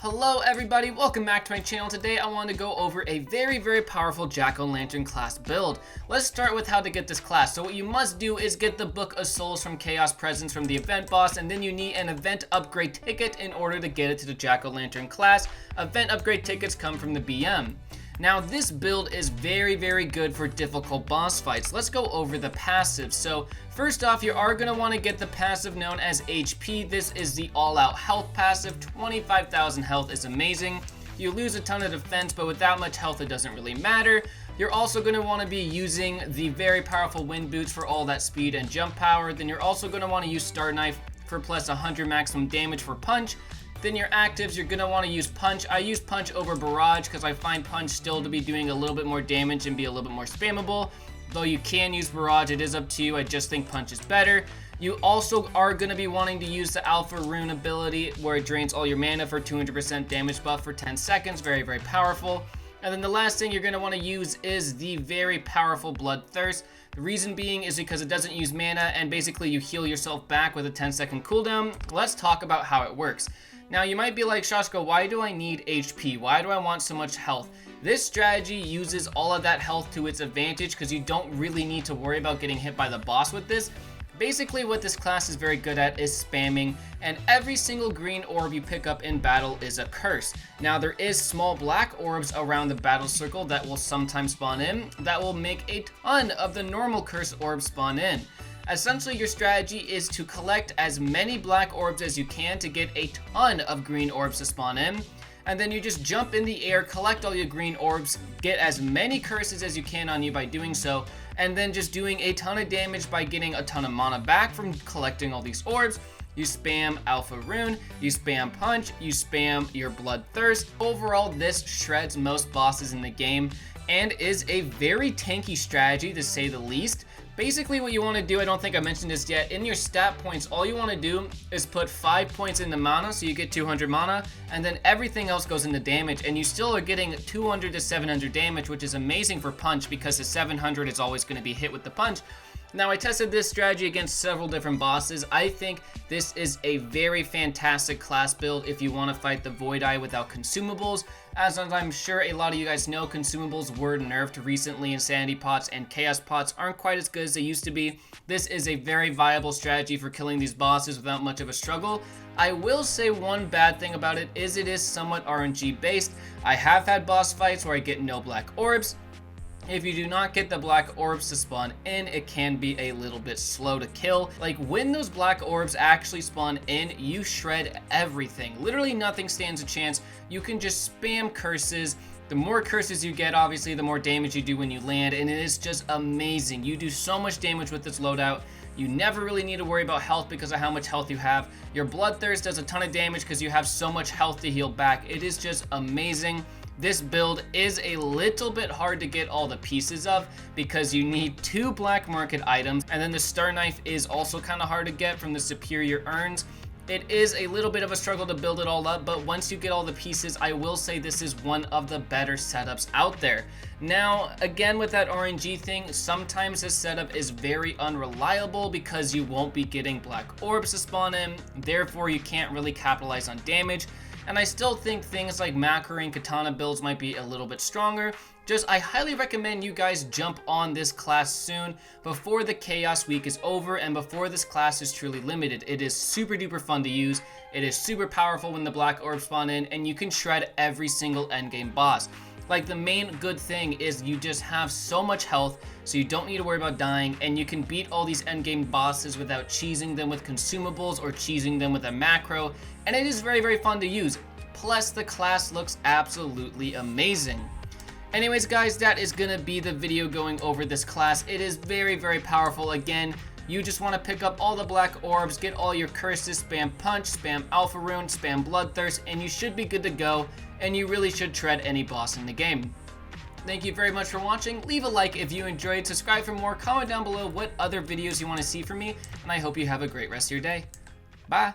Hello everybody, welcome back to my channel. Today I want to go over a very powerful Jack-O-Lantern class build. Let's start with how to get this class. So what you must do is get the Book of Souls from Chaos Presence from the event boss, and then you need an event upgrade ticket in order to get it to the Jack-O-Lantern class. Event upgrade tickets come from the BM. Now this build is very good for difficult boss fights. Let's go over the passives. So first off, you are going to want to get the passive known as HP. This is the all-out health passive. 25,000 health is amazing. You lose a ton of defense, but with that much health it doesn't really matter. You're also going to want to be using the very powerful wind boots for all that speed and jump power. Then you're also going to want to use Star Knife for plus 100 maximum damage for punch. Then your actives, you're going to want to use Punch. I use Punch over Barrage because I find Punch still to be doing a little bit more damage and be a little bit more spammable. Though you can use Barrage, it is up to you. I just think Punch is better. You also are going to be wanting to use the Alpha Rune ability where it drains all your mana for 200% damage buff for 10 seconds. Very powerful. And then the last thing you're going to want to use is the very powerful Bloodthirst. The reason being is because it doesn't use mana and basically you heal yourself back with a 10-second cooldown. Let's talk about how it works. Now you might be like, Shashko, why do I need HP? Why do I want so much health? This strategy uses all of that health to its advantage because you don't really need to worry about getting hit by the boss with this. Basically what this class is very good at is spamming, and every single green orb you pick up in battle is a curse. Now there is small black orbs around the battle circle that will sometimes spawn in that will make a ton of the normal curse orbs spawn in. Essentially, your strategy is to collect as many black orbs as you can to get a ton of green orbs to spawn in. And then you just jump in the air, collect all your green orbs, get as many curses as you can on you by doing so, and then just doing a ton of damage by getting a ton of mana back from collecting all these orbs. You spam Alpha Rune, you spam Punch, you spam your Bloodthirst. Overall, this shreds most bosses in the game and is a very tanky strategy to say the least. Basically what you want to do, I don't think I mentioned this yet, in your stat points, all you want to do is put 5 points into mana, so you get 200 mana, and then everything else goes into damage, and you still are getting 200 to 700 damage, which is amazing for Punch because the 700 is always going to be hit with the Punch. Now, I tested this strategy against several different bosses. I think this is a very fantastic class build if you want to fight the Void Eye without consumables. As I'm sure a lot of you guys know, consumables were nerfed recently, and Sanity Pots and Chaos Pots aren't quite as good as they used to be. This is a very viable strategy for killing these bosses without much of a struggle. I will say one bad thing about it is somewhat RNG based. I have had boss fights where I get no black orbs. If you do not get the black orbs to spawn in, it can be a little bit slow to kill. Like when those black orbs actually spawn in, you shred everything. Literally nothing stands a chance. You can just spam curses. The more curses you get, obviously, the more damage you do when you land, and it is just amazing. You do so much damage with this loadout. You never really need to worry about health because of how much health you have. Your Bloodthirst does a ton of damage because you have so much health to heal back. It is just amazing. This build is a little bit hard to get all the pieces of because you need 2 black market items, and then the Star Knife is also kind of hard to get from the Superior Urns. It is a little bit of a struggle to build it all up, but once you get all the pieces, I will say this is one of the better setups out there. Now, again, with that RNG thing, sometimes this setup is very unreliable because you won't be getting black orbs to spawn in, therefore you can't really capitalize on damage. And I still think things like Makari and Katana builds might be a little bit stronger. I highly recommend you guys jump on this class soon before the Chaos Week is over and before this class is truly limited. It is super duper fun to use. It is super powerful when the black orbs spawn in, and you can shred every single endgame boss. Like, the main good thing is you just have so much health, so you don't need to worry about dying, and you can beat all these endgame bosses without cheesing them with consumables or cheesing them with a macro, and it is very fun to use. Plus, the class looks absolutely amazing. Anyways, guys, that is gonna be the video going over this class. It is very powerful. Again, you just want to pick up all the black orbs, get all your curses, spam Punch, spam Alpha Rune, spam Bloodthirst, and you should be good to go, and you really should shred any boss in the game. Thank you very much for watching. Leave a like if you enjoyed, subscribe for more, comment down below what other videos you want to see from me, and I hope you have a great rest of your day. Bye!